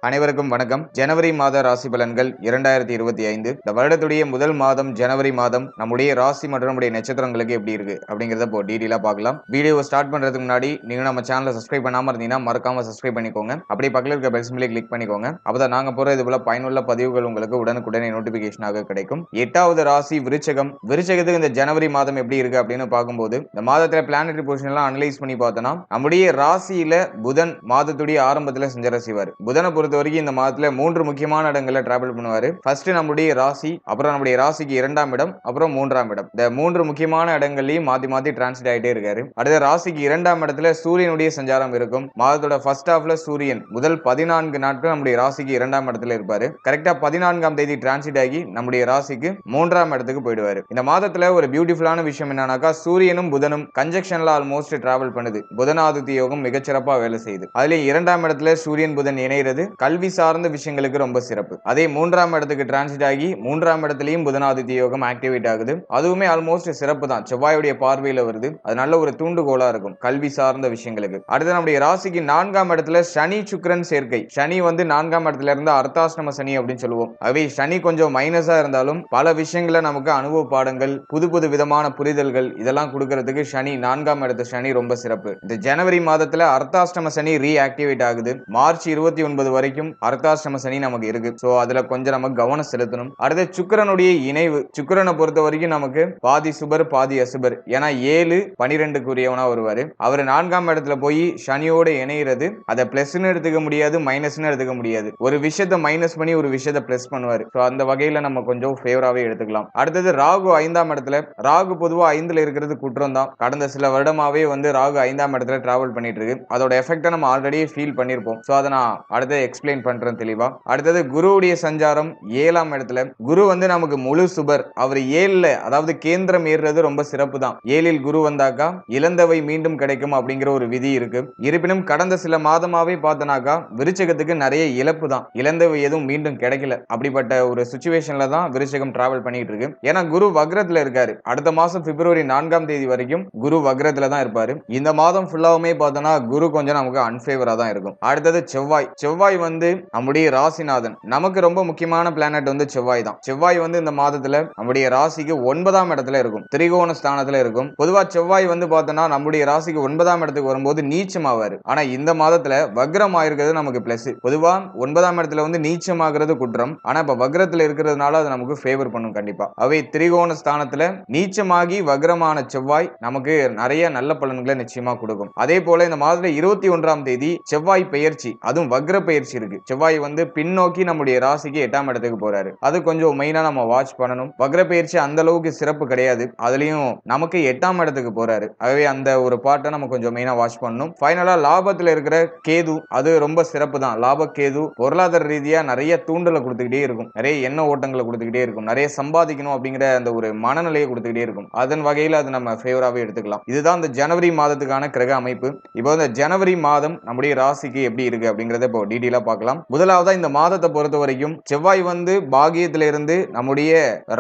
அனைவருக்கும் வணக்கம். ஜனவரி மாத ராசி பலன்கள் 2025. இந்த வருடத்துடைய முதல் மாதம் ஜனவரி மாதம் நம்முடைய ராசி மற்றும் நம்முடைய நட்சத்திரங்களுக்கு எப்படி இருக்கு அப்படிங்கறத இப்போ டீடைலா பார்க்கலாம். வீடியோவை ஸ்டார்ட் பண்றதுக்கு முன்னாடி நீங்க நம்ம சேனலை சப்ஸ்கிரைப் பண்ணாம இருந்தீங்கன்னா மறக்காம சப்ஸ்கிரைப் பண்ணிக்கோங்க. அப்படியே பக்கத்துல இருக்க பெல் சிம்பலை கிளிக் பண்ணிக்கோங்க. அப்பதான் நாங்க போற இது போல பயனுள்ள பதிவுகள் உங்களுக்கு உடனுக்குடனே நோட்டிபிகேஷனாக கிடைக்கும். 8வது ராசி விருச்சகம். விருச்சகத்துக்கு இந்த ஜனவரி மாதம் எப்படி இருக்கு அப்படின்னு பார்க்கும்போது இந்த மாதத்துல பிளானட்டரி பொசிஷன் எல்லாம் அனலைஸ் பண்ணி பார்த்தோம்னா நம்முடைய ராசியில புதன் மாதத்துடைய ஆரம்பத்துல சஞ்சாரம் செய்வார். புதனை பொறுத்த வரைக்கும் இந்த மாதத்துல 3 முக்கியமான இடங்கள்ல டிராவல் பண்ணுவாரு. ஃபர்ஸ்ட் நம்முடைய ராசி, அப்புறம் நம்முடைய ராசிக்கு 2ஆம் இடம், அப்புறம் 3ஆம் இடம். இந்த 3 முக்கியமான இடங்கள்லயும் மாத்தி மாத்தி டிரான்சிட் ஆயிட்டே இருக்காரு. அடுத்த ராசிக்கு 2ஆம் இடத்துல சூரியனுடைய சஞ்சாரம் இருக்கும். மாதத்தோட ஃபர்ஸ்ட் ஹாஃப்ல சூரியன் முதல் 14 நாட்கள் நம்முடைய ராசிக்கு 2ஆம் இடத்துல இருப்பாரு. கரெக்டா 14ஆம் தேதி டிரான்சிட் ஆகி நம்முடைய ராசிக்கு 3ஆம் இடத்துக்கு போயிடுவாரு. இந்த மாதத்துல ஒரு பியூட்டிஃபுல்லான விஷயம் என்னன்னாக்கா சூரியனும் புதனும் கன்ஜெக்ஷன்ல ஆல்மோஸ்ட் டிராவல் பண்ணுது. புதனாதித்ய யோகம் மிகச்சிறப்பா வேலை செய்யுது. அதுல 2ஆம் இடத்துல சூரியன் புதன் இணைகிறது கல்வி சார்ந்த விஷயங்களுக்கு ரொம்ப சிறப்பு. அதே 3ஆம் இடத்துக்கு டிரான்சிட் ஆகி 3ஆம் இடத்திலையும் புதனாதித்ய யோகம் ஆக்டிவேட் ஆகுது. அதுவுமே ஆல்மோஸ்ட் சிறப்பு தான். செவ்வாயுடைய பார்வையில வருது. அது நல்ல ஒரு தூண்டுகோலா இருக்கும் கல்வி சார்ந்த விஷயங்களுக்கு. அடுத்து நம்முடைய ராசிக்கு 4ஆம் இடத்துல சனி சுக்கிரன் சேர்க்கை. சனி வந்து 4ஆம் இடத்துல இருந்து அர்த்தாஷ்டம சனி அப்படின்னு சொல்லுவோம். அவை சனி கொஞ்சம் மைனஸா இருந்தாலும் பல விஷயங்களை நமக்கு அனுபவ பாடங்கள் புது புது விதமான புரிதல்கள் இதெல்லாம் கொடுக்கறதுக்கு சனி 4ஆம் இடத்து சனி ரொம்ப சிறப்பு. இந்த ஜனவரி மாதத்துல அர்த்தாஷ்டம சனி ரீஆக்டிவேட் ஆகுது. மார்ச் 29 வரைக்கும் அர்த்தாஷ்டம சனி நமக்கு இருக்கு. சோ அதுல கொஞ்சம் நம்ம கவனம் செலுத்தணும். அடுத்து சுக்கிரனுடைய இணைவு. சுக்கிரனை பொறுத்த வரைக்கும் நமக்கு பாதி சுபர் பாதி அசுபர். ஏன்னா 7 12க்குரியவனா வருவாரு. அவர் 4ஆம் இடத்துல போய் சனியோட இணைகிறது. அதை பிளஸ்ன்னு எடுத்துக்க முடியாது, மைனஸ்ன்னு எடுத்துக்க முடியாது. ஒரு விஷயத்தை மைனஸ் பண்ணி ஒரு விஷயத்தை பிளஸ் பண்ணுவாரு. சோ அந்த வகையில நம்ம கொஞ்சம் ஃபேவராவே எடுத்துக்கலாம். அடுத்தது ராகு 5ஆம் இடத்துல. ராகு பொதுவா 5ல இருக்கிறது குற்றம் தான். கடந்த சில வருடமாவே வந்து ராகு 5ஆம் இடத்துல டிராவல் பண்ணிட்டு இருக்கு. அதோட எஃபெக்ட்டை நம்ம ஆல்ரெடி ஃபீல் பண்ணிருப்போம். சோ அதை நான் அடுத்து எக்ஸ்பிளைன் பண்றேன் தெளிவா. அடுத்தது குருவுடைய சஞ்சாரம் 7ஆம் இடத்துல. குரு வந்து நமக்கு முழு சுபர். அவர் 7ல அதாவது கேந்திரம் ஏறுறது ரொம்ப சிறப்பு தான். 7ல் குரு வந்தாக்கா இழந்தவை மீண்டும் கிடைக்கும் அப்படிங்கிற ஒரு விதி இருக்கு. இருப்பினும் கடந்த சில மாதமாவே பார்த்தனாக்கா விருச்சகத்துக்கு நிறைய இழப்பு தான். இழந்தவை எதுவும் மீண்டும் கிடைக்கல. அப்படிப்பட்ட ஒரு சிச்சுவேஷன்ல தான் விருச்சகம் டிராவல் பண்ணிட்டு இருக்கு. ஏன்னா குரு வக்ரத்துல இருக்காரு. அடுத்த மாசம் பிப்ரவரி 4ஆம் தேதி வரைக்கும் குரு வக்ரத்துல தான் இருப்பாரு. இந்த மாதம் ஃபுல்லாவுமே பார்த்தோம்னா குரு கொஞ்சம் நமக்கு அன்ஃபேவரா தான் இருக்கும். அடுத்தது செவ்வாய். செவ்வாய் வந்து நம்முடைய ராசிநாதன். நமக்கு ரொம்ப முக்கியமான பிளானட் வந்து செவ்வாய் தான். செவ்வாய் வந்து இந்த மாதத்துல நம்முடைய ராசிக்கு 9ஆம் இடத்துல இருக்கும். திரிகோண ஸ்தானத்துல இருக்கும். பொதுவா செவ்வாய் வந்து பார்த்தோம்னா நம்முடைய ராசிக்கு 9ஆம் இடத்துக்கு வரும்போது நீச்சமாவாரு. ஆனா இந்த மாதத்துல வக்ரம் ஆயிருக்கிறது நமக்கு பிளஸ். பொதுவா 9ஆம் இடத்துல வந்து நீச்சமாகிறது குற்றம். ஆனா இப்ப வக்ரத்துல இருக்கிறதுனால அது நமக்கு ஃபேவர் பண்ணும் கண்டிப்பா. அவை திரிகோண ஸ்தானத்துல நீச்சமாகி வக்ரமான செவ்வாய் நமக்கு நிறைய நல்ல பலன்களை நிச்சயமா கொடுக்கும். அதே போல இந்த மாதத்துல 21ஆம் தேதி செவ்வாய் பெயர்ச்சி, அதுவும் வக்ர பெயர்ச்சி இருக்கு. செவ்வாய் வந்து பின்னோக்கி நம்முடைய ராசிக்கு 8ஆம் இடத்துக்கு போறாரு. அது கொஞ்சம் மெயினா நம்ம வாட்ச் பண்ணணும். வக்ர பெயர்ச்சி அந்த அளவுக்கு சிறப்பு கிடையாது. அதுலயும் நமக்கு 8ஆம் இடத்துக்கு போறாரு. ஆகவே அந்த ஒரு பார்ட்டை நம்ம கொஞ்சம் மெயினா வாட்ச் பண்ணணும். ஃபைனலா லாபத்துல இருக்கிற கேது, அது ரொம்ப சிறப்பு தான். லாப கேது பொருளாதார ரீதியா நிறைய தூண்டலை கொடுத்துக்கிட்டே இருக்கும். நிறைய எண்ண ஓட்டங்களை கொடுத்துக்கிட்டே இருக்கும். நிறைய சம்பாதிக்கணும் அப்படிங்கிற அந்த ஒரு மனநிலையை கொடுத்துக்கிட்டே இருக்கும். அதன் வகையில் அது நம்ம ஃபேவராகவே எடுத்துக்கலாம். இதுதான் இந்த ஜனவரி மாதத்துக்கான கிரக அமைப்பு. இப்போ இந்த ஜனவரி மாதம் நம்முடைய ராசிக்கு எப்படி இருக்கு அப்படிங்கறத இப்போ டீடைலா பார்க்கலாம். முதலாவதா இந்த மாதத்தை பொறுத்த வரைக்கும் செவ்வாய் வந்து பாகியத்தில இருந்து நம்முடைய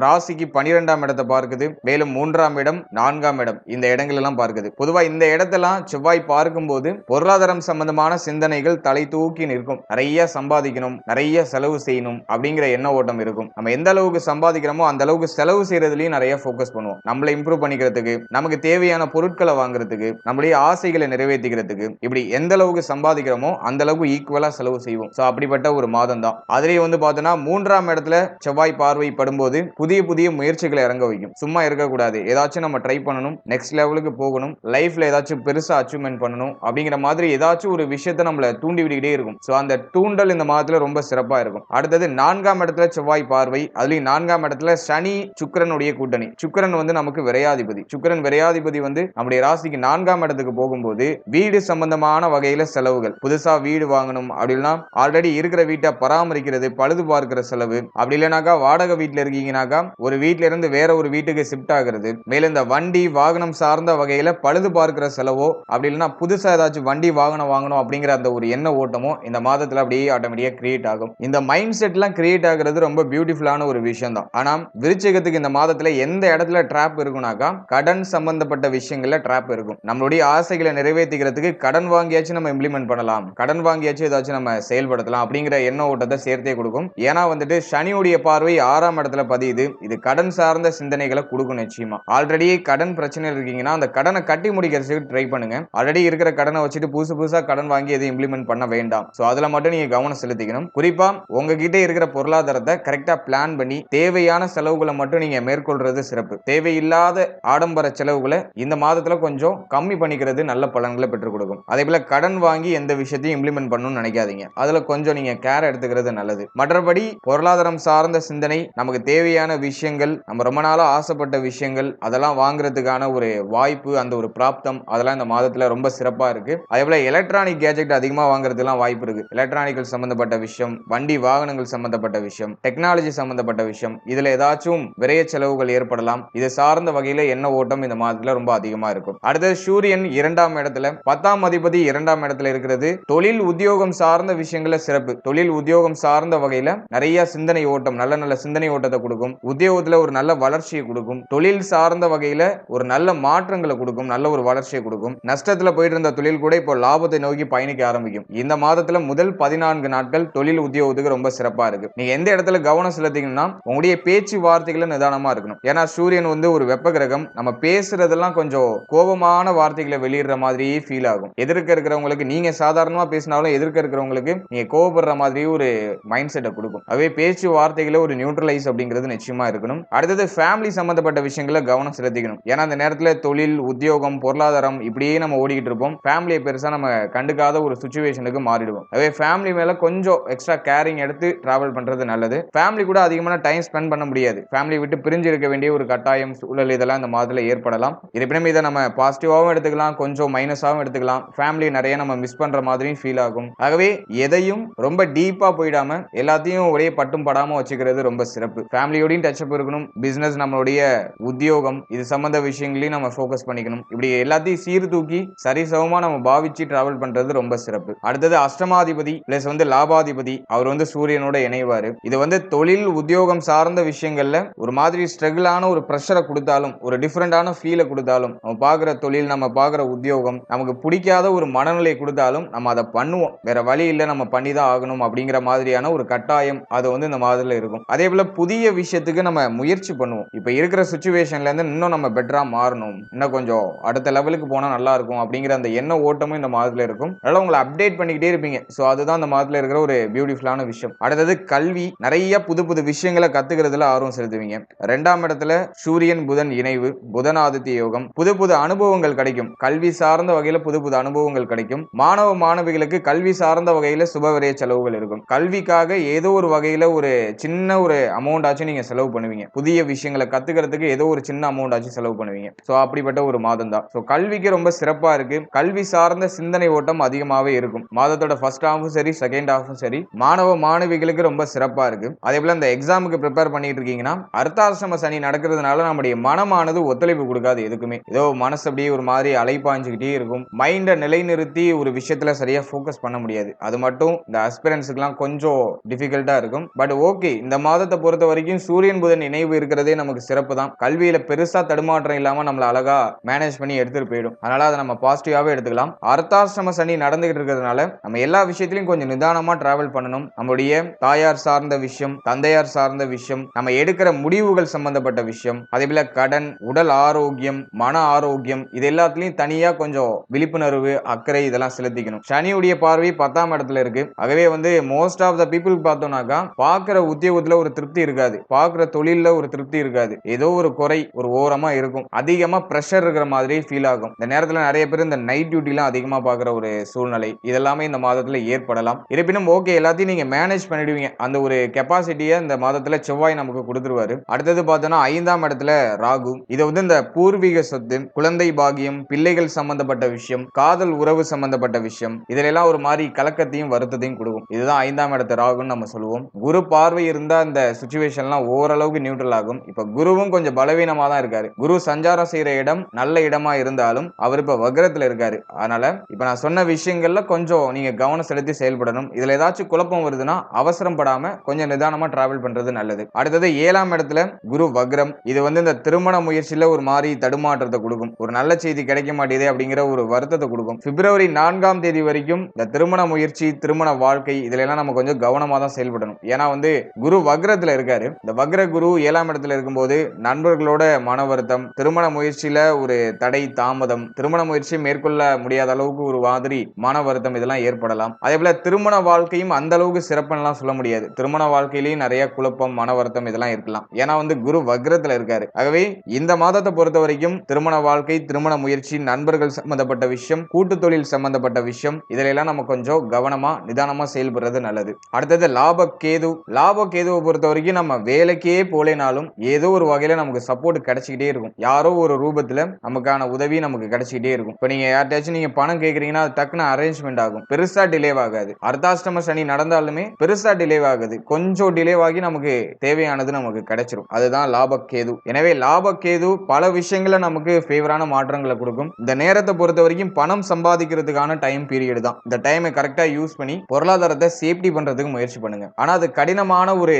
ராசிக்கு 12ஆம் இடத்தை பார்க்குது. மேலும் 3ஆம் இடம் 4ஆம் இடம் இந்த இடங்கள் எல்லாம் பார்க்குது. பொதுவா இந்த இடத்தெல்லாம் செவ்வாய் பார்க்கும்போது பொருளாதாரம் சம்பந்தமான சிந்தனைகள் தலை தூக்கி நிற்கும். நிறைய சம்பாதிக்கணும், நிறைய செலவு செய்யணும் அப்படிங்கிற எண்ண ஓட்டம் இருக்கும். நம்ம எந்த அளவுக்கு சம்பாதிக்கிறோமோ அந்த அளவுக்கு செலவு செய்யறதுலயும் நிறைய ஃபோக்கஸ் பண்ணுவோம். நம்மளை இம்ப்ரூவ் பண்ணிக்கிறதுக்கு, நமக்கு தேவையான பொருட்களை வாங்குறதுக்கு, நம்மளுடைய ஆசைகளை நிறைவேற்றிக்கிறதுக்கு, இப்படி எந்த அளவுக்கு சம்பாதிக்கிறோமோ அந்த அளவுக்கு ஈக்குவலா செலவு செய்வோம். சோ அப்படிப்பட்ட ஒரு மாதம் தான். அதிலேயே வந்து பார்த்தோம்னா 3ஆம் இடத்துல செவ்வாய் பார்வை படும்போது புதிய புதிய முயற்சிகளை இறங்க வைக்கும். சும்மா இருக்கக்கூடாது, ஏதாச்சும் நம்ம ட்ரை பண்ணணும், நெக்ஸ்ட் லெவலுக்கு போகணும், லைஃப்ல ஏதாச்சும் பெருசா அச்சீவ்மெண்ட் பண்ணணும் அப்படிங்கிற மாதிரி ஏதாச்சும் ஒரு விஷயத்தை நம்மள தூண்டி விட்டுக்கிட்டே இருக்கும். சோ அந்த தூண்டல் இந்த மாதத்துல ரொம்ப சிறப்பா இருக்கும். அடுத்தது 4ஆம் இடத்துல செவ்வாய் பார்வை. அதுலயும் 4ஆம் இடத்துல சனி சுக்கிரனுடைய கூட்டணி. சுக்கிரன் வந்து நமக்கு விரையாதிபதி. சுக்கிரன் விரையாதிபதி வந்து நம்முடைய ராசிக்கு 4ஆம் இடத்துக்கு போகும்போது வீடு சம்பந்தமான வகையில செலவுகள், புதுசா வீடு வாங்கணும் அப்படின்னா ஆல்ரெடி இருக்கிற வீட்டை பராமரிக்கிறது, பழுது பார்க்கிற செலவு, அப்படி இல்லைனாக்கா வாடகை வீட்டுல இருக்கீங்கன்னாக்கா ஒரு வீட்டுல இருந்து வேற ஒரு வீட்டுக்கு ஷிஃப்ட் ஆகுறது, மேலும் இந்த வண்டி வாகனம் சார்ந்த வகையில பழுது பார்க்கிற செலவோ, அப்படி இல்லைன்னா புதுசா ஏதாச்சும் வண்டி வாகனம் வாங்கணும் அப்படிங்கிற அந்த ஒரு எண்ண ஓட்டமோ இந்த மாதத்துல அப்படியே ஆட்டோமேட்டிக்கா கிரியேட் ஆகும். இந்த மைண்ட் செட் எல்லாம் கிரியேட் ஆகுறது ரொம்ப பியூட்டிஃபுல்லான ஒரு விஷயம் தான். ஆனா விருச்சிகத்துக்கு இந்த மாதத்துல எந்த இடத்துல டிராப் இருக்கும்னாக்கா கடன் சம்பந்தப்பட்ட விஷயங்கள்ல டிராப் இருக்கும். நம்மளுடைய ஆசைகளை நிறைவேற்றிக்கிறதுக்கு கடன் வாங்கியாச்சும் நம்ம இம்ப்ளிமெண்ட் பண்ணலாம், கடன் வாங்கியாச்சும் ஏதாச்சும் நம்ம செயல்படுத்தலாம் அப்படிங்கிற எண்ண ஓட்டத்தை சேர்த்தே கொடுக்கும். ஏன்னா வந்துட்டு சனியுடைய பார்வை 6ஆம் இடத்துல பதியுது. இது கடன் சார்ந்த சிந்தனைகளை கொடுக்கும் நிச்சயமா. ஆல்ரெடி கடன் பிரச்சனையில் இருக்கீங்கன்னா அந்த கடனை கட்டி முடிக்கிறதுக்கு ட்ரை பண்ணுங்க. ஆல்ரெடி இருக்கிற கடனை வச்சுட்டு புதுசா கடன் வாங்கி எதுவும் இம்ப்ளிமெண்ட் பண்ண வேண்டாம். சோ அதுல மட்டும் நீங்க கவனம் செலுத்திக்கணும். குறிப்பா உங்ககிட்ட இருக்கிற பொருளாதாரத்தை கரெக்டா பிளான் பண்ணி தேவையான செலவுகளை மட்டும் நீங்க மேற்கொள்றது சிறப்பு. தேவையில்லாத ஆடம்பர செலவுகளை இந்த மாதத்துல கொஞ்சம் கம்மி பண்ணிக்கிறது நல்ல பலன்களை பெற்றுக் கொடுக்கும். அதே போல கடன் வாங்கி எந்த விஷயத்தையும் இம்ப்ளிமெண்ட் பண்ணணும்னு நினைக்காதீங்க. அதுல கொஞ்சம் நீங்க கேர் எடுத்துக்கிறது நல்லது. மற்றபடி பொருளாதாரம் சார்ந்த சிந்தனை, நமக்கு தேவையான விஷயங்கள், நம்ம ரொம்ப நாளா ஆசைப்பட்ட விஷயங்கள் அதெல்லாம் வாங்குறதுக்கான ஒரு வாய்ப்பு, அந்த ஒரு பிராப்தம் அதெல்லாம் இந்த மாதத்துல ரொம்ப சிறப்பா இருக்கு. அதே போல எலக்ட்ரானிக் கேஜெட் அதிகமா வாங்குறதுலாம் வாய்ப்பு இருக்கு. எலக்ட்ரானிக்கல் சம்பந்தப்பட்ட விஷயம், வண்டி வாகனங்கள் சம்பந்தப்பட்ட விஷயம், டெக்னாலஜி சம்பந்தப்பட்ட விஷயம், இதுல ஏதாச்சும் விரைய செலவுகள் ஏற்படலாம். இது சார்ந்த வகையில எண்ண ஓட்டம் இந்த மாதத்துல ரொம்ப அதிகமா இருக்கும். அடுத்து சூரியன் 2ஆம் இடத்துல, 10ஆம் அதிபதி 2ஆம் இடத்துல இருக்கிறது தொழில் உத்தியோகம் சார்ந்த விஷயங்கள சிறப்பு. தொழில் உத்தியோகம் சார்ந்த வகையில நிறைய சிந்தனை ஓட்டம், நல்ல சிந்தனை ஓட்டத்தை கொடுக்கும். உத்தியோகத்துல ஒரு நல்ல வளர்ச்சியை கொடுக்கும். தொழில் சார்ந்த வகையில ஒரு நல்ல மாற்றங்களை கொடுக்கும். நல்ல ஒரு வளர்ச்சியை கொடுக்கும். நஷ்டத்துல போயிட்டு இருந்த தொழில் கூட இப்போ லாபத்தை நோக்கி பயணிக்க ஆரம்பிக்கும். இந்த மாதத்துல முதல் 14 நாட்கள் தொழில் உத்தியோகத்துக்கு ரொம்ப சிறப்பா இருக்கு. நீங்க எந்த இடத்துல கவனம் செலுத்தீங்கன்னா உங்களுடைய பேச்சு வார்த்தைகளை நிதானமா இருக்கணும். ஏன்னா சூரியன் வந்து ஒரு வெப்ப கிரகம். நம்ம பேசுறதெல்லாம் கொஞ்சம் கோபமான வார்த்தைகளை வெளியிடுற மாதிரியே ஃபீல் ஆகும். எதிர்க்க இருக்கிறவங்களுக்கு நீங்க சாதாரணமா பேசினாலும் எதிர்க்க இருக்கிறவங்களுக்கு நீங்க கோபப்படுற மாதிரி ஒரு மைண்ட் செட்டை கொடுக்கும். அதே பேச்சு வார்த்தைகளை ஒரு நியூட்ரலைஸ் அப்படிங்கிறது நிச்சயமா இருக்கணும். அடுத்தது ஃபேமிலி சம்பந்தப்பட்ட விஷயங்களை கவனம் செலுத்திக்கணும். ஏன்னா அந்த நேரத்துல தொழில், உத்தியோகம், பொருளாதாரம் இப்படியே நம்ம ஓடிக்கிட்டு இருப்போம். ஃபேமிலியை பெருசா நம்ம கண்டுக்காத ஒரு சிச்சுவேஷனுக்கு மாறிடுவோம். அதே ஃபேமிலி மேல கொஞ்சம் எக்ஸ்ட்ரா கேரிங் எடுத்து டிராவல் பண்றது நல்லது. ஃபேமிலி கூட அதிகமான டைம் ஸ்பெண்ட் பண்ண முடியாது. ஃபேமிலி விட்டு பிரிஞ்சு இருக்க வேண்டிய ஒரு கட்டாயம், சூழல் இதெல்லாம் இந்த மாதத்துல ஏற்படலாம். இருப்பினும் இதை நம்ம பாசிட்டிவாவும் எடுத்துக்கலாம், கொஞ்சம் மைனஸாவும் எடுத்துக்கலாம். ஃபேமிலி நிறைய நம்ம மிஸ் பண்ற மாதிரியும் ஃபீல் ஆகும். ஆகவே எதையும் ரொம்ப டீப்பா போயிடாம எல்லாத்தையும் ஒரே பட்டும் படாம வச்சுக்கிறது ரொம்ப சிறப்பு. ஃபேமிலியோடையும் டச்சப் இருக்கணும். பிசினஸ், நம்மளுடைய உத்தியோகம் இது சம்பந்த விஷயங்களையும் நம்ம ஃபோக்கஸ் பண்ணிக்கணும். இப்படி எல்லாத்தையும் சீர்தூக்கி சரிசமமா நம்ம பாவிச்சு டிராவல் பண்றது ரொம்ப சிறப்பு. அடுத்தது அஷ்டமாதிபதி பிளஸ் வந்து லாபாதிபதி, அவர் வந்து சூரியனோட இணைவாரு. இது வந்து தொழில் உத்தியோகம் சார்ந்த விஷயங்கள்ல ஒரு மாதிரி ஸ்ட்ரகிளான ஒரு பிரஷரை கொடுத்தாலும், ஒரு டிஃபரெண்டான ஃபீலை கொடுத்தாலும், நம்ம பார்க்குற தொழில், நம்ம பார்க்குற உத்தியோகம் நமக்கு பிடிக்காத ஒரு மனநிலை கொடுத்தாலும் நம்ம அதை பண்ணுவோம். வேற வழி இல்லை, நம்ம பண்ணி தான் ஆகணும் அப்படிங்கிற மாதிரியான ஒரு கட்டாயம் அது வந்து இந்த மாதத்துல இருக்கும். அதே போல புதிய விஷயத்துக்கு நம்ம முயற்சி பண்ணுவோம். இப்ப இருக்கிற சுச்சுவேஷன்ல இருந்து இன்னும் நம்ம பெட்டரா மாறணும், இன்னும் கொஞ்சம் அடுத்த லெவலுக்கு போனா நல்லா இருக்கும் அப்படிங்கிற அந்த எண்ண ஓட்டமும் இந்த மாதத்துல இருக்கும். அதனால உங்களை அப்டேட் பண்ணிக்கிட்டே இருப்பீங்க. ஸோ அதுதான் இந்த மாதத்துல இருக்கிற ஒரு பியூட்டிஃபுல்லான விஷயம். அடுத்தது கல்வி, நிறைய புது புது விஷயங்களை கத்துக்கிறதுல ஆர்வம் செலுத்துவீங்க. 2ஆம் இடத்துல சூரியன் புதன் இணைவு, புதன் ஆதித்ய யோகம், புது புது அனுபவங்கள் கிடைக்கும். கல்வி சார்ந்த வகையில புது புது அனுபவங்கள் கிடைக்கும். மாணவ மாணவிகளுக்கு கல்வி சார்ந்த வகையில சுபவிரய செலவுகள் இருக்கும். கல்விக்காக ஏதோ ஒரு வகையில ஒரு சின்ன ஒரு அமௌண்ட் ஆச்சு நீங்க செலவு பண்ணுவீங்க. புதிய விஷயங்களை கத்துக்கிறதுக்கு ஏதோ ஒரு சின்ன அமௌண்ட் ஆச்சு செலவு பண்ணுவீங்க. ஸோ அப்படிப்பட்ட ஒரு மாதம் தான். ஸோ கல்விக்கு ரொம்ப சிறப்பா இருக்கு. கல்வி சார்ந்த சிந்தனை ஓட்டம் அதிகமாவே இருக்கும். மாதத்தோட ஃபர்ஸ்ட் ஹாஃபும் சரி, செகண்ட் ஹாஃபும் சரி, மாணவ மாணவிகளுக்கு ரொம்ப சிறப்பா இருக்கு. அதே போல இந்த எக்ஸாமுக்கு ப்ரிப்பேர் பண்ணிட்டு இருக்கீங்கன்னா அர்த்தாசிரம சனி நடக்கிறதுனால நம்முடைய மனமானது ஒத்துழைப்பு கொடுக்காது. எதுக்குமே ஏதோ மனசு அப்படியே ஒரு மாதிரி அலைப்பாஞ்சுக்கிட்டே இருக்கும். மைண்டை நிலைநிறுத்தி ஒரு விஷயத்துல சரியா ஃபோக்கஸ் பண்ண முடியாது. அது மட்டும் இந்த அஸ்பிரன்ஸுக்குலாம் கொஞ்சம் டிஃபிகல்ட்டா இருக்கும். பட் ஓகே, இந்த மாதத்தை பொறுத்த வரைக்கும் சூரியன் புதன் இணைவு இருக்கிறதே நமக்கு சிறப்பு தான். கல்வியில பெருசா தடுமாற்றம் இல்லாம நம்மள அழகா மேனேஜ் பண்ணி எடுத்துட்டு போயிடும். அதனால அதை நம்ம பாசிட்டிவாவே எடுத்துக்கலாம். அர்த்தாசிரம சனி நடந்துகிட்டு இருக்கிறதுனால நம்ம எல்லா விஷயத்திலையும் கொஞ்சம் நிதானமா டிராவல் பண்ணணும். நம்மளுடைய தாயார் சார்ந்த விஷயம், தந்தையார் சார்ந்த விஷயம், நம்ம எடுக்கிற முடிவுகள் சம்பந்தப்பட்ட விஷயம், அதே போல கடன், உடல் ஆரோக்கியம், மன ஆரோக்கியம், இது எல்லாத்துலயும் தனியா கொஞ்சம் விழிப்புணர்வு, அக்கறை இதெல்லாம் செலுத்திக்கணும். சனியுடைய பார்வை 10ஆம் இடத்துல இருக்கு. ஆகவே வந்து மோஸ்ட் ஆஃப் த பீப்புள் பார்த்தோம்னாக்கா பார்க்கிற உத்தியோகத்துல ஒரு திருப்தி இருக்காது, பார்க்கிற தொழில்ல ஒரு திருப்தி இருக்காது, ஏதோ ஒரு குறை ஒரு ஓரமா இருக்கும். அதிகமா பிரஷர் இருக்கிற மாதிரி ஃபீல் ஆகும். இந்த நேரத்துல நிறைய பேர் இந்த நைட் டியூட்டி எல்லாம் அதிகமா பார்க்குற ஒரு சூழ்நிலை இதெல்லாமே இந்த மாதத்துல ஏற்படலாம். இருப்பினும் ஓகே, எல்லாத்தையும் நீங்க மேனேஜ் பண்ணிடுவீங்க. அந்த ஒரு கெப்பாசிட்டியை இந்த மாதத்துல செவ்வாய் நமக்கு கொடுத்துருவாரு. அடுத்தது பார்த்தோம்னா 5ஆம் இடத்துல ராகு. இது வந்து இந்த பூர்வீக சொத்து, குழந்தை பாகியம், பிள்ளைகள் சம்பந்தப்பட்ட விஷயம், காதல் உறவு சம்பந்தப்பட்ட விஷயம், இதெல்லாம் ஒரு மாதிரி கலக்கத்தையும் வருத்தத்தையும் கொடுக்கும். இதுதான் 5ஆம் இடத்து ராகுன்னு நம்ம சொல்லுவோம். குரு பார்வை இருந்தா இந்த சுச்சுவேஷன்லாம் ஓரளவுக்கு நியூட்ரல் ஆகும். இப்ப குருவும் கொஞ்சம் பலவீனமா தான் இருக்காரு. குரு சஞ்சாரம் செய்யற இடம் நல்ல இடமா இருந்தாலும் அவர் இப்ப வக்ரத்துல இருக்காரு. அதனால இப்ப நான் சொன்ன விஷயங்கள்ல கொஞ்சம் நீங்க கவனம் செலுத்தி செயல்படணும். இதுல ஏதாச்சும் குழப்பம் வருதுன்னா அவசரம் படாம கொஞ்சம் நிதானமா டிராவல் பண்றது நல்லது. அடுத்தது 7ஆம் இடத்துல குரு வக்ரம். இது வந்து இந்த திருமண முயற்சியில ஒரு மாதிரி தடுமாற்றத்தை கொடுக்கும். ஒரு நல்ல செய்தி கிடைக்க மாட்டேதே அப்படிங்கிற ஒரு வருத்தத்தை கொடுக்கும். பிப்ரவரி 4ஆம் தேதி வரைக்கும் இந்த திருமண முயற்சி, திருமண வாழ்க்கை இதுல எல்லாம் நம்ம கொஞ்சம் கவனமா தான் செயல்படணும். ஏன்னா வந்து குரு வக்ரத்துல இருக்காரு. இந்த வக்ர குரு 7ஆம் இடத்துல இருக்கும்போது நண்பர்களோட மன வருத்தம், திருமண முயற்சியில ஒரு தடை தாமதம், திருமண முயற்சி மேற்கொள்ள முடியாத அளவுக்கு ஒரு மாதிரி மன வருத்தம் இதெல்லாம் ஏற்படலாம். அதே போல திருமண வாழ்க்கையும் அந்த அளவுக்கு சிறப்புன்னு சொல்ல முடியாது. திருமண வாழ்க்கையிலேயும் நிறைய குழப்பம், மன வருத்தம் இதெல்லாம் இருக்கலாம். ஏன்னா வந்து குரு வக்ரத்துல இருக்காரு. ஆகவே இந்த மாதத்தை பொறுத்த வரைக்கும் திருமண வாழ்க்கை, திருமண முயற்சி, நண்பர்கள் சம்பந்தப்பட்ட விஷயம், கூட்டு தொழில் சம்பந்தப்பட்ட விஷயம் இதுல எல்லாம் நம்ம கொஞ்சம் கவனமா நிதானமா செயல்படுறது நல்லது. அடுத்தது லாப கேது. லாப கேதுவை பொறுத்த வரைக்கும் நம்ம வேலைக்கே போலேனாலும் ஏதோ ஒரு வகையில நமக்கு சப்போர்ட் கிடைச்சிக்கிட்டே இருக்கும். யாரோ ஒரு ரூபத்துல நமக்கான உதவி நமக்கு கிடைச்சிக்கிட்டே இருக்கும். இப்ப நீங்க யார்ட்டாச்சும் நீங்க பணம் கேக்குறீங்கன்னா அது டக்குன்னு அரேஞ்ச்மெண்ட் ஆகும். பெருசா டிலே ஆகாது. அர்த்தாஷ்டம சனி நடந்தாலுமே பெருசா டிலே ஆகுது. கொஞ்சம் டிலே ஆகி நமக்கு தேவையானது நமக்கு கிடைச்சிரும். அதுதான் லாப கேது. எனவே லாப கேது பல விஷயங்களை நமக்கு ஃபேவரான மாற்றங்களை கொடுக்கும். இந்த நேரத்தை பொறுத்த வரைக்கும் பணம் சம்பாதிக்கிறதுக்கான டைம் பீரியட் தான். இந்த டைமை கரெக்டா யூஸ் பண்ணி பொருளாதாரத்தை சேஃப்டி பண்றதுக்கு முயற்சி பண்ணுங்க. ஆனா அது கடினமான ஒரு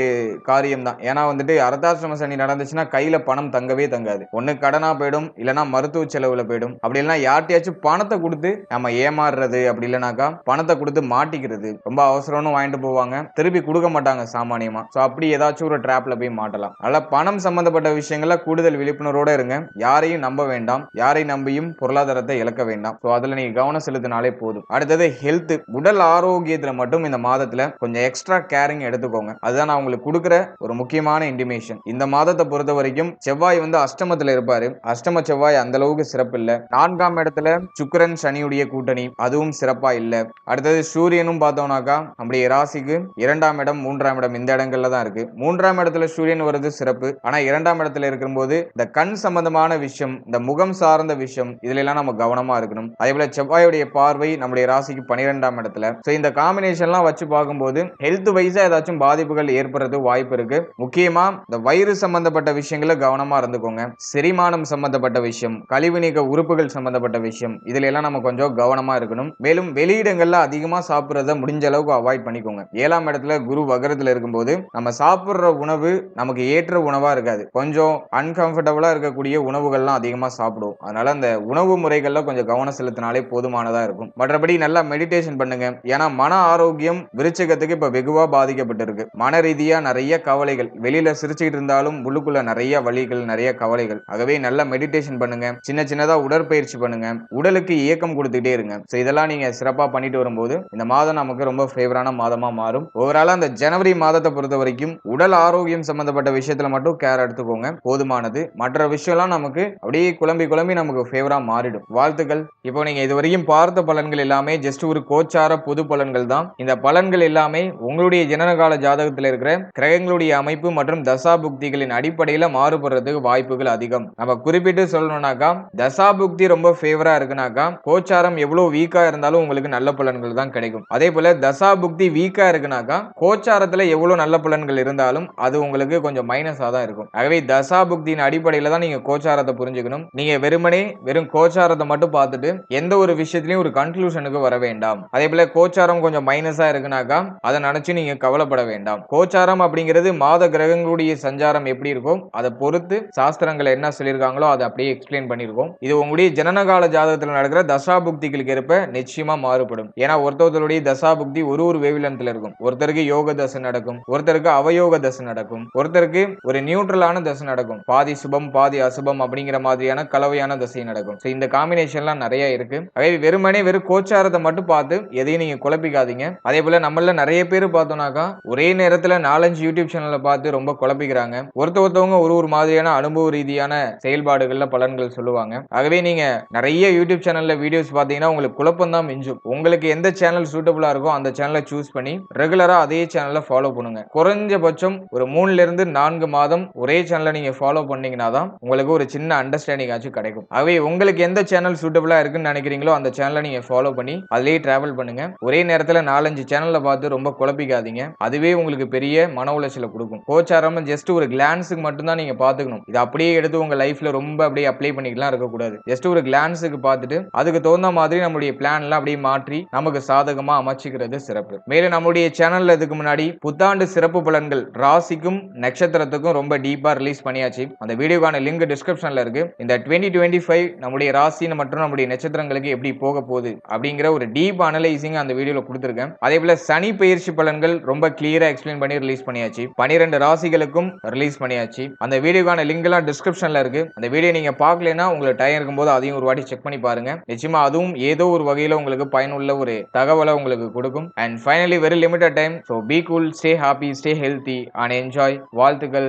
காரியம் தான். ஏன்னா வந்துட்டு அர்த்தாஷ்டம சனி நடந்துச்சுன்னா கையில பணம் தங்கவே தங்காது. ஒண்ணு கடனா போயிடும், இல்லைன்னா மருத்துவ செலவுல போயிடும். அப்படி இல்லைன்னா யார்ட்டையாச்சும் பணத்தை கொடுத்து நம்ம ஏமாறுறது, அப்படி இல்லைனாக்கா பணத்தை கொடுத்து மாட்டிக்கிறது. ரொம்ப அவசரம்னு வாங்கிட்டு போவாங்க, திருப்பி கொடுக்க மாட்டாங்க சாமானியமா. சோ அப்படி ஏதாச்சும் ஒரு டிராப்ல போய் மாட்டலாம். அதனால பணம் சம்பந்தப்பட்ட விஷயங்கள்ல கூடுதல் விழிப்புணர்வோட இருங்க. யாரையும் நம்ப வேண்டாம், யாரை நம்பியும் பொருளாதாரத்தை இழக்க வேண்டாம். சோ அதுல நீங்க கவனம் செலுத்தினாலே போதும். அடுத்தது ஹெல்த், உடல் ஆரோக்கியத்துல மட்டும் இந்த மாதத்துல கொஞ்சம் எக்ஸ்ட்ரா கேரிங் எடுத்துக்கோங்க. அதுதான் நான் உங்களுக்கு கொடுக்கிற ஒரு முக்கியமான இன்டிமேஷன். இந்த மாதத்தை பொறுத்த வரைக்கும் செவ்வாய் வந்து அஷ்டமத்துல இருப்பாரு. அஷ்டம செவ்வாய் அந்த அளவுக்கு சிறப்பு இல்ல. 4ஆம் இடத்துல சுக்கிரன் சனியுடைய கூட்டணி, அதுவும் சிறப்பா இல்ல. அடுத்தது சூரியனும் பார்த்தோம்னாக்கா நம்முடைய ராசிக்கு 2ஆம் இடம், 3ஆம் இடம் இந்த இடங்கள்ல தான் இருக்கு. 3ஆம் இடத்துல சூரியன் வருது சிறப்பு. ஆனா 2ஆம் இடத்துல இருக்கும்போது இந்த கண் சம்பந்தமான விஷயம், இந்த முகம் சார்ந்த விஷயம் இதுல எல்லாம் நம்ம கவனமா இருக்கணும். அதே போல செவ்வாயுடைய பார்வை நம்முடைய ராசிக்கு 12ஆம் இடத்துல. சோ இந்த காம்பினேஷன்லாம் வச்சு பார்க்கும்போது ஹெல்த் வைஸா ஏதாச்சும் பாதிப்புகள் ஏற்படுறது வாய்ப்பு இருக்கு. முக்கியமா இந்த வயிறு சம்பந்தப்பட்ட விஷயங்களை கவனமா இருந்துக்கோங்க. செரிமானம் சம்பந்தப்பட்ட விஷயம், கழிவு நீக்க உறுப்புகள் சம்பந்தப்பட்ட விஷயம் இதுல எல்லாம் நம்ம கொஞ்சம் கவனமா இருக்கணும். மேலும் வெளியிடங்கள்ல அதிகமா சாப்பிடுறத முடிஞ்ச அளவுக்கு அவாய்ட் பண்ணிக்கோங்க. 7ஆம் இடத்துல குரு வக்ரத்துல இருக்கும்போது நம்ம சாப்பிடுற உணவு நமக்கு ஏற்ற உணவா இருக்காது. கொஞ்சம் அன்கம்ஃபர்டபுளா இருக்கக்கூடிய உணவுகள்லாம் அதிகமா சாப்பிடுவோம். அதனால அந்த உணவு முறைகள்ல கொஞ்சம் கவனம் செலுத்தினாலே போதுமானதா இருக்கும். மற்றபடி நல்லா மெடிடேஷன் பண்ணுங்க. ஏன்னா மன ஆரோக்கியம் விருச்சிகத்துக்கு இப்ப வெகுவா பாதிக்கப்பட்டிருக்கு. மன ரீதியா நிறைய கவலைகள், வெளியில சிரிச்சுக்கிட்டு இருந்தாலும் உள்ளுக்குள்ள நிறைய வலிகள், நிறைய கவலைகள். ஆகவே நல்லா மெடிடேஷன் பண்ணுங்க. சின்ன சின்னதா உடற்பயிற்சி பண்ணுங்க. உடலுக்கு இயக்கம் கொடுத்துட்டே இருங்க. சோ இதெல்லாம் நீங்க சிறப்பா பண்ணிட்டு வரும்போது இந்த மாதம் நமக்கு ரொம்ப ஃபேவரான மாதமா மாறும். ஓவராலா அந்த ஜனவரி மாதத்தை பொறுத்த வரைக்கும் உடல் ஆரோக்கியம் சம்பந்தப்பட்ட விஷயத்துல மட்டும் கேர் எடுத்துக்கோங்க, போதுமானது. மற்ற விஷயம்லாம் நமக்கு அப்படியே குழம்பி குழம்பி நமக்கு ஃபேவரா மாறிடும். வாழ்த்துக்கள். இப்போ நீங்க இதுவரைக்கும் பார்த்த பலன்கள் எல்லாமே ஜஸ்ட் ஒரு கோச்சார பொது பலன்கள் தான். இந்த பலன்கள் எல்லாமே உங்களுடைய ஜனனகால ஜாதகத்தில் இருக்கிற கிரகங்களுடைய அமைப்பு மற்றும் தசாபுக்திகளின் அடிப்படையில மாறுபடுறதுக்கு வாய்ப்புகள் அதிகம். நம்ம குறிப்பிட்டு சொல்லணும்னாக்கா தசாபுக்தி ரொம்ப ஃபேவரா இருக்குனாக்கா கோச்சாரம் எவ்வளவு வீக்கா இருந்தாலும் உங்களுக்கு நல்ல பலன்கள் தான் கிடைக்கும். அதே போல தசாபுக்தி வீக்கா இருக்குனாக்கா கோச்சாரத்துல எவ்வளவு நல்ல பலன்கள் இருந்தாலும் அது உங்களுக்கு கொஞ்சம் மைனஸா தான் இருக்கும். ஆகவே தசாபுக்தியின் அடிப்படையில தான் நீங்க கோச்சாரத்தை புரிஞ்சுக்கணும். நீங்க வெறும் கோச்சாரத்தை மட்டும் பார்த்துட்டு எந்த ஒரு விஷயத்திலையும் ஒரு கன்க்ளூஷனுக்கு வர வேண்டாம். அதே போல கோச்சாரம் கொஞ்சம் மைனஸா இருக்குனாக்கா அதை நினைச்சு நீங்க கவலைப்பட வேண்டாம். கோச்சாரம் அப்படிங்கிறது மாத கிரகங்களுடைய சஞ்சாரம் எப்படி இருக்கும் அதை பொறுத்து சாஸ்திரங்கள் என்ன சொல்லியிருக்காங்களோ அதை அப்படியே எக்ஸ்பிளைன் பண்ணிருக்கோம். இது உங்களுடைய ஜனனகால ஜாதகத்தில் நடக்கிற தசாபுக்திகளுக்கு ஏற்ப நிச்சயமா மாறுபடும். ஏன்னா ஒருத்தருடைய தசாபுக்தி ஒரு வேவ்லென்த்ல இருக்கும். ஒருத்தருக்கு யோக தசை நடக்கும், ஒருத்தருக்கு அவயோக தசை நடக்கும், ஒருத்தருக்கு ஒரு நியூட்ரலான தசை நடக்கும், பாதி சுபம் பாதி அசுபம் அப்படிங்கிற மாதிரியான கலவையான தசை நடக்கும். இந்த காம்பினேஷன்லாம் நிறைய இருக்கு. வெறும் கோச்சாரத்தை மட்டும் பார்த்து எதையும் நீங்க குழப்பிக்காதீங்க. அதே போல நம்மள நிறைய பேர் பார்த்தோம்னாக்கா ஒரே நேரத்துல 4-5 யூடியூப் சேனல்ல பார்த்து ரொம்ப குழப்பிக்கிறாங்க. ஒருத்தவங்க ஒரு மாதிரியான அனுபவ ரீதியான செயல்பாடுகள்ல பலன்கள் சொல்லுவாங்க. ஆகவே நீங்க நிறைய யூடியூப் சேனல்ல வீடியோஸ் பார்த்தீங்கன்னா உங்களுக்கு குழப்பம் தான் மிஞ்சும். உங்களுக்கு எந்த சேனல் சூட்டபிளா இருக்கோ அந்த சேனலை சூஸ் பண்ணி ரெகுலரா அதே சேனலை ஃபாலோ பண்ணுங்க. குறைஞ்சபட்சம் ஒரு 3 இருந்து 4 மாதம் ஒரே சேனலை நீங்க ஃபாலோ பண்ணீங்கன்னா தான் உங்களுக்கு ஒரு சின்ன அண்டர்ஸ்டாண்டிங் ஆச்சு கிடைக்கும். ஆகவே உங்களுக்கு எந்த சேனல் சூட்டபிளா இருக்குன்னு நினைக்கிறீங்களோ அந்த சேனலை நீங்க ஃபாலோ பண்ணி அதிலேயே டிராவல் பண்ணுங்க. ஒரே நேரத்துல 4-5 சேனல்ல பார்த்து ரொம்ப குழப்பிக்காதீங்க. அதுவே உங்களுக்கு பெரிய மன உளைச்சலை கொடுக்கும். கோச்சாரம் ஜஸ்ட் ஒரு கிளான்ஸுக்கு மட்டும் தான் நீங்க பாத்துக்கணும். இது அப்படியே எடுத்து உங்க லைஃப்ல ரொம்ப அப்படியே அப்ளை பண்ணிக்கலாம் இருக்கக்கூடாது. ஜஸ்ட் ஒரு கிளான்ஸுக்கு பார்த்துட்டு அதுக்கு தகுந்த மாதிரி நம்மளுடைய பிளான் எல்லாம் அப்படியே மாற்றி நமக்கு சாதகமா அமைச்சுக்கிறது சிறப்பு. மேலும் நம்மளுடைய சேனல்ல இதுக்கு முன்னாடி புத்தாண்டு சிறப்பு பலன்கள் ராசிக்கும் நட்சத்திரத்துக்கும் ரொம்ப டீப்பா ரிலீஸ் பண்ணியாச்சு. அந்த வீடியோக்கான லிங்க் டிஸ்கிரிப்ஷன்ல இருக்கு. இந்த 2025 நம்முடைய ராசி மற்றும் நம்முடைய நட்சத்திரங்களுக்கு எப்படி போக போகுது அப்படிங்கிற ஒரு டீப் அனலைசிங் அந்த வீடியோல கொடுத்திருக்கேன். அதே போல சனி பெயர்ச்சி பலன்கள் ரொம்ப கிளியரா எக்ஸ்பிளைன் பண்ணி ரிலீஸ் பண்ணியாச்சு. 12 ராசிகளுக்கும் ரிலீஸ் பண்ணியாச்சு. அந்த வீடியோக்கான லிங்க் எல்லாம் டிஸ்கிரிப்ஷன்ல இருக்கு. அந்த வீடியோ நீங்க பார்க்கலனா உங்களுக்கு டைம் இருக்கும்போது அதையும் ஒரு வாட்டி செக் பண்ணி பாருங்க. நிச்சயமா அதுவும் ஏதோ ஒரு வகையில உங்களுக்கு பயனுள்ள ஒரு தகவலை உங்களுக்கு கொடுக்கும். And finally very limited time. So be cool, stay happy, stay healthy and enjoy. வாழ்த்துக்கள்.